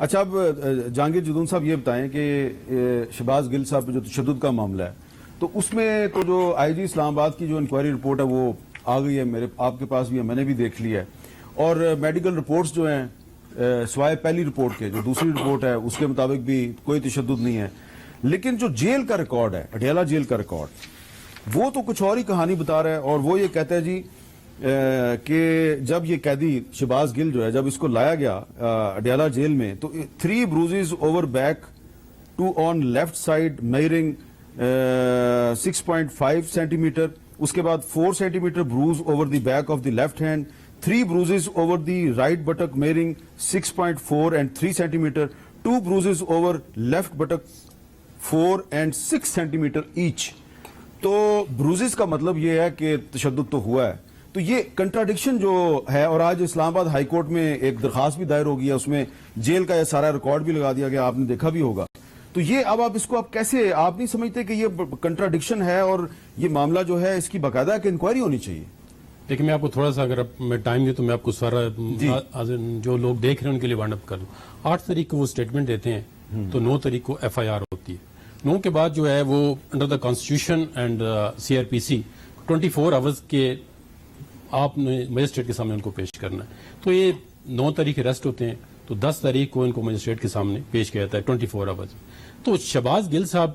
اچھا اب جہانگیر جدون صاحب یہ بتائیں کہ شہباز گل صاحب پہ جو تشدد کا معاملہ ہے تو اس میں تو جو آئی جی اسلام آباد کی جو انکوائری رپورٹ ہے وہ آ گئی ہے، آپ کے پاس بھی ہے، میں نے بھی دیکھ لی ہے، اور میڈیکل رپورٹس جو ہیں سوائے پہلی رپورٹ کے جو دوسری رپورٹ ہے اس کے مطابق بھی کوئی تشدد نہیں ہے، لیکن جو جیل کا ریکارڈ ہے، اڈیالہ جیل کا ریکارڈ، وہ تو کچھ اور ہی کہانی بتا رہا ہے، اور وہ یہ کہتا ہے جی کہ جب یہ قیدی شہباز گل جو ہے جب اس کو لایا گیا اڈیالہ جیل میں تو 3 bruises over back 2 on left side measuring 6.5 centimetre, اس کے بعد 4 centimetre bruise over the back of the left hand, 3 bruises over the right buttock measuring 6.4 and 3 centimetre, 2 bruises over left buttock 4 and 6 centimetre each. تو bruises کا مطلب یہ ہے کہ تشدد تو ہوا ہے. تو یہ کنٹراڈکشن جو ہے، اور آج اسلام آباد ہائی کورٹ میں ایک درخواست بھی دائر ہو گئی ہے، اس میں جیل کا یہ سارا ریکارڈ بھی لگا دیا گیا، آپ نے دیکھا بھی ہوگا. تو یہ اب آپ اس کو آپ کیسے، آپ نہیں سمجھتے کہ یہ کنٹراڈکشن ہے اور یہ معاملہ جو ہے اس کی باقاعدہ ایک انکوائری ہونی چاہیے؟ لیکن میں آپ کو تھوڑا سا اگر میں ٹائم دوں تو میں آپ کو سارا جو لوگ دیکھ رہے ہیں ان کے لیے وانڈ اپ کر دوں. 8 تاریخ کو وہ اسٹیٹمنٹ دیتے ہیں تو 9 تاریخ کو FIR ہوتی ہے. 9 کے بعد جو ہے وہ under the constitution and CRPC 24 hours کے آپ نے مجسٹریٹ کے سامنے ان کو پیش کرنا ہے. تو یہ 9 تاریخ ریسٹ ہوتے ہیں تو 10 تاریخ کو ان کو مجسٹریٹ کے سامنے پیش کیا جاتا ہے 24 آورز. تو شہباز گل صاحب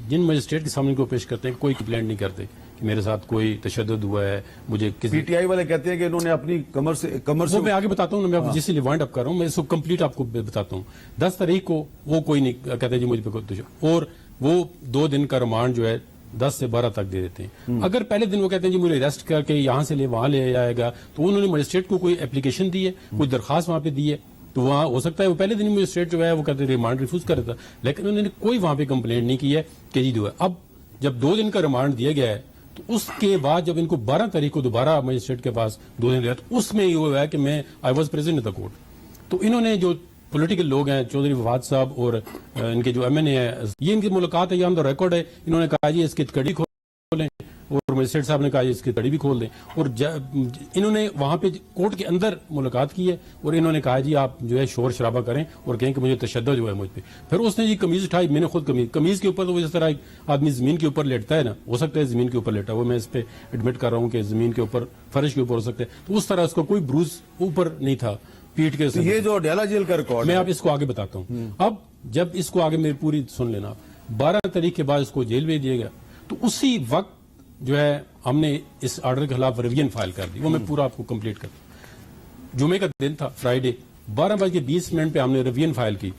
جن مجسٹریٹ کے سامنے ان کو پیش کرتے ہیں کوئی کمپلینٹ نہیں کرتے کہ میرے ساتھ کوئی تشدد ہوا ہے. مجھے PTI والے کہتے ہیں کہ انہوں نے اپنی کمر سے وہ میں آگے بتاتا ہوں، میں جس سے وائنڈ اپ کر رہا ہوں، میں اس کو کمپلیٹ آپ کو بتاتا ہوں. 10 تاریخ کو وہ کوئی نہیں کہتے جی مجھ پہ کوئی تشدد، اور وہ 2 دن کا ریمانڈ جو ہے 10 سے 12 تک دے دیتے ہیں. اگر پہلے دن وہ کہتے ہیں جی مجھے ریسٹ کر کے یہاں سے وہاں لے جائے گا، تو انہوں نے مجسٹریٹ کو کوئی اپلیکیشن دی ہے، کوئی درخواست وہاں پہ دی ہے، تو وہاں ہو سکتا ہے وہ پہلے دن مجسٹریٹ جو ہے وہ کہتے ہیں ریمانڈ ریفیوز کر دیتا، لیکن انہوں نے کوئی وہاں پہ کمپلینٹ نہیں کی ہے کہ جی جو ہے. اب جب 2 دن کا ریمانڈ دیا گیا ہے تو اس کے بعد جب ان کو 12 تاریخ کو دوبارہ مجسٹریٹ کے پاس 2 دن دیا تو اس میں یہ ہوا ہے کہ میں I was present in the court. تو انہوں نے جو پولیٹیکل لوگ ہیں چودھری فواد صاحب اور ان کے جو MNA ہیں، یہ ان کی ملاقات ہے، یہ آن دا ریکارڈ ہے. انہوں نے کہا جی اس کی کڑی کھولیں، اور مجسٹریٹ صاحب نے کہا اس کی کڑی بھی کھول دیں، اور انہوں نے وہاں پہ کورٹ کے اندر ملاقات کی ہے اور انہوں نے کہا جی آپ جو ہے شور شرابہ کریں اور کہیں کہ مجھے تشدد جو ہے مجھ پہ. پھر اس نے جی قمیض اٹھائی، میں نے خود قمیض کے اوپر تو اس طرح آدمی زمین کے اوپر لیٹتا ہے نا، ہو سکتا ہے زمین کے اوپر لیٹا وہ، میں اس پہ ایڈمٹ کر رہا ہوں کہ زمین کے اوپر فرش کے اوپر ہو سکتا ہے. تو اس طرح اس کو کوئی بروز اوپر نہیں تھا پیٹ کے. یہ جو اڈیالہ جیل کا ریکارڈ میں آپ اس کو آگے بتاتا ہوں. اب جب اس کو آگے میری پوری سن لینا، 12 تاریخ کے بعد اس کو جیل بھیج دیا گیا، تو اسی وقت جو ہے ہم نے اس آرڈر کے خلاف ریویژن فائل کر دی. وہ میں پورا آپ کو کمپلیٹ کرتا ہوں. جمعے کا دن تھا، فرائیڈے، 12:20 پہ ہم نے ریویژن فائل کی.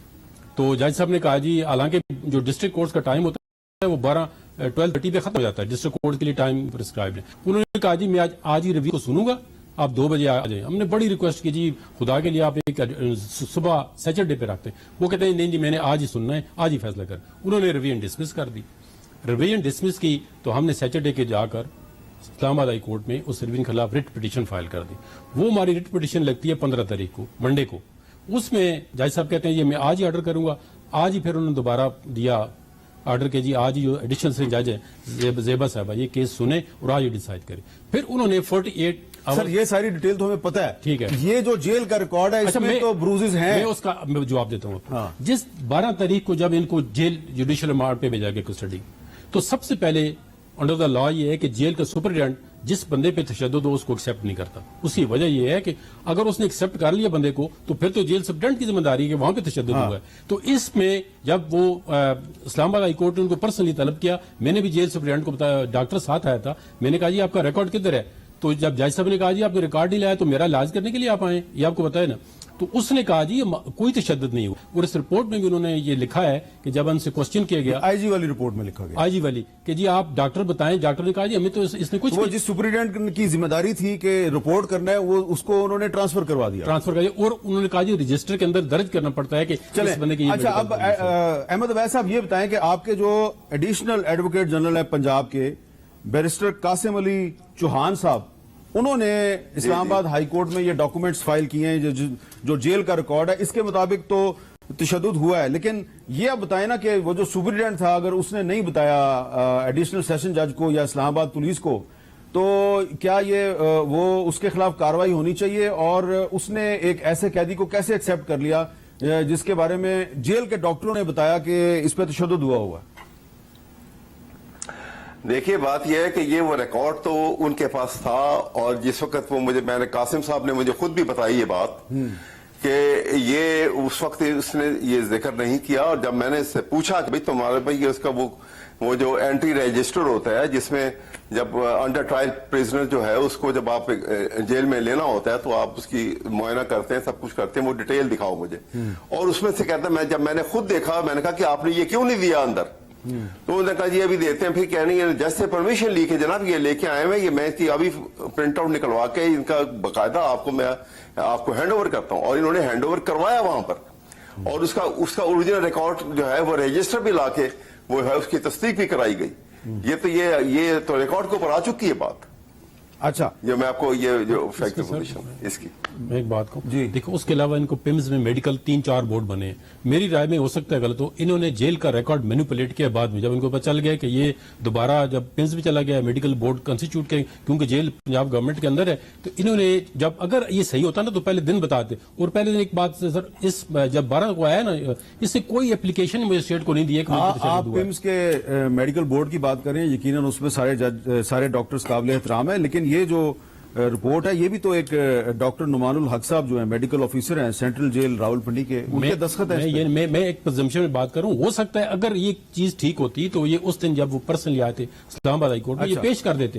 تو جج صاحب نے کہا جی حالانکہ جو ڈسٹرکٹ کورٹس کا ٹائم ہوتا ہے وہ 12:30 پہ ختم ہو جاتا ہے، ڈسٹرکٹ کورٹ کے لیے ٹائم پرسکرائبڈ ہے. انہوں نے کہا جی میں آج ہی ریویو کو سنوں گا، آپ 2 بجے آ جائیں. ہم نے بڑی ریکویسٹ کی جی خدا کے لیے آپ ایک صبح سیٹرڈے پہ رکھتے ہیں. وہ کہتے ہیں نہیں جی میں نے آج ہی سننا ہے، آج ہی فیصلہ کر. انہوں نے ریویژن ڈسمس کر دی. ریویژن ڈسمس کی تو ہم نے سیٹرڈے کے جا کر اسلام آباد ہائی کورٹ میں اس ریویژن کے خلاف ریٹ پٹیشن فائل کر دی. وہ ہماری ریٹ پٹیشن لگتی ہے 15 تاریخ کو، منڈے کو. اس میں جج صاحب کہتے ہیں یہ میں آج ہی آرڈر کروں گا. آج ہی پھر انہوں نے دوبارہ دیا آرڈر کہ جی آج ہی جو ایڈیشنل سے جج ہے زیبا صاحبہ یہ کیس سنیں اور آج ہی ڈیسائیڈ کریں. پھر انہوں نے 48 سر یہ ساری ڈیٹیل تو ہمیں پتہ ہے، ٹھیک ہے. یہ جو جیل کا ریکارڈ ہے اس میں تو بروزز ہیں، میں اس کا جواب دیتا ہوں. جس 12 تاریخ کو جب ان کو جیل جوڈیشل ریمانڈ پہ بھیجا گیا کسٹڈی، تو سب سے پہلے انڈر دا لا یہ ہے کہ جیل کا سپرڈینٹ جس بندے پہ تشدد ہو اس کو ایکسیپٹ نہیں کرتا. اس کی وجہ یہ ہے کہ اگر اس نے ایکسیپٹ کر لیا بندے کو تو پھر تو جیل سپرڈینٹ کی ذمہ داری ہے کہ وہاں پہ تشدد ہوا ہے. تو اس میں جب وہ اسلام آباد ہائی کورٹ نے ان کو پرسنلی طلب کیا، میں نے بھی جیل سپرڈینٹ کو بتایا، ڈاکٹر ساتھ آیا تھا، میں نے کہا جی آپ کا ریکارڈ کدھر ہے؟ تو جب جج صاحب نے کہا جی آپ نے ریکارڈ نہیں لایا تو میرا علاج کرنے کے لیے آپ آئے، یہ آپ کو بتایا نا. تو اس نے کہا جی کوئی تشدد نہیں ہوا. اور اس رپورٹ میں بھی انہوں نے یہ لکھا ہے کہ جب ان سے کوسچن کیا گیا، IG والی رپورٹ میں لکھا گیا، IG والی، کہ جی آپ ڈاکٹر بتائیں. ڈاکٹر نے کہا جی ہمیں تو اس نے کچھ، وہ جس سپرنٹینڈنٹ کی ذمہ داری تھی کہ رپورٹ کرنا ہے وہ اس کو انہوں نے ٹرانسفر کروا دیا، اور انہوں نے کہا جی رجسٹر کے اندر درج کرنا پڑتا ہے کہ اس بندے کی. اچھا اب احمد عبید صاحب یہ بتائیں کہ آپ کے جو ایڈیشنل ایڈوکیٹ جنرل ہے پنجاب کے بیرسٹر قاسم علی چوہان صاحب، انہوں نے اسلام آباد ہائی کورٹ میں یہ ڈاکومنٹس فائل کیے ہیں جو جیل کا ریکارڈ ہے، اس کے مطابق تو تشدد ہوا ہے. لیکن یہ اب بتائیں نا کہ وہ جو سپرنٹینڈنٹ تھا اگر اس نے نہیں بتایا ایڈیشنل سیشن جج کو یا اسلام آباد پولیس کو، تو کیا یہ وہ اس کے خلاف کارروائی ہونی چاہیے؟ اور اس نے ایک ایسے قیدی کو کیسے ایکسیپٹ کر لیا جس کے بارے میں جیل کے ڈاکٹروں نے بتایا کہ اس پہ تشدد ہوا ہوا ہے؟ دیکھیے بات یہ ہے کہ یہ وہ ریکارڈ تو ان کے پاس تھا، اور جس وقت وہ میں نے قاسم صاحب نے مجھے خود بھی بتائی یہ بات کہ یہ اس وقت اس نے یہ ذکر نہیں کیا، اور جب میں نے اس سے پوچھا کہ بھائی تمہارے بھائی اس کا وہ جو اینٹری رجسٹر ہوتا ہے جس میں جب انڈر ٹرائل پریزنر جو ہے اس کو جب آپ جیل میں لینا ہوتا ہے تو آپ اس کی معائنہ کرتے ہیں، سب کچھ کرتے ہیں، وہ ڈیٹیل دکھاؤ مجھے، اور اس میں سے کہتا ہے جب میں نے خود دیکھا میں نے کہا کہ آپ نے یہ کیوں نہیں دیا اندر؟ تو انہوں نے کہا جی ابھی دیتے ہیں، پھر کہنے جج سے پرمیشن لی کہ جناب یہ لے کے آئے ہیں، یہ میں اس کی ابھی پرنٹ آؤٹ نکلوا کے ان کا باقاعدہ آپ کو ہینڈ اوور کرتا ہوں، اور انہوں نے ہینڈ اوور کروایا وہاں پر، اور اس کا اوریجنل ریکارڈ جو ہے وہ رجسٹر بھی لا کے وہ ہے اس کی تصدیق بھی کرائی گئی۔ یہ تو ریکارڈ کے اوپر آ چکی ہے بات۔ اچھا، جو میں آپ کو یہ جو فیکٹ پوزیشن اس کی میں ایک بات کہوں، جی دیکھو اس کے علاوہ ان کو پیمز میں میڈیکل 3-4 بورڈ بنے ہیں، میری رائے میں ہو سکتا ہے غلط ہو، انہوں نے جیل کا ریکارڈ مینیپولیٹ کیا بعد میں، جب ان کو پتہ چل گیا کہ یہ دوبارہ جب پیمز میں چلا گیا میڈیکل بورڈ کنسٹیٹیوٹ کے، کیونکہ جیل پنجاب گورنمنٹ کے اندر ہے، تو انہوں نے جب اگر یہ صحیح ہوتا نا تو پہلے دن بتاتے، اور پہلے دن ایک بات سر، اس جب 12 کو آیا نا اس سے کوئی اپلیکیشن مجسٹریٹ کو نہیں دیا کہ آپ پیمز کے میڈیکل بورڈ کی بات کریں، یقیناً اس میں سارے ڈاکٹرز قابل احترام ہیں، لیکن یہ جو رپورٹ ہے یہ بھی تو ایک ڈاکٹر نعمان الحق صاحب جو ہیں میڈیکل آفیسر ہیں سینٹرل جیل راول پنڈی کے، ان کے دستخط ہیں۔ میں ایک پرزمپشن میں بات کروں، ہو سکتا ہے اگر یہ چیز ٹھیک ہوتی تو یہ اس دن جب وہ پرسنلی آئے تھے اسلام آباد ہائی کورٹ میں یہ پیش کر دیتے۔